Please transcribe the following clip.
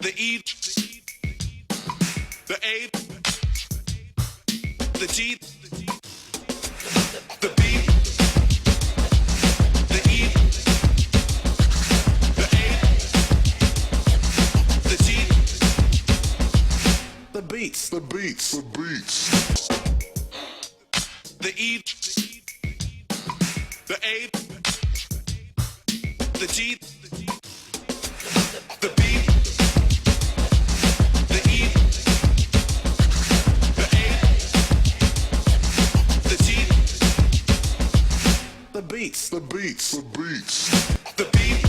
The E, the A, the G, the B, the E, the A, the G, the beats, the beats, the beats. The E, the A, the G, the B, the E, the A, the G, the beats, the beats, the beats, the beat,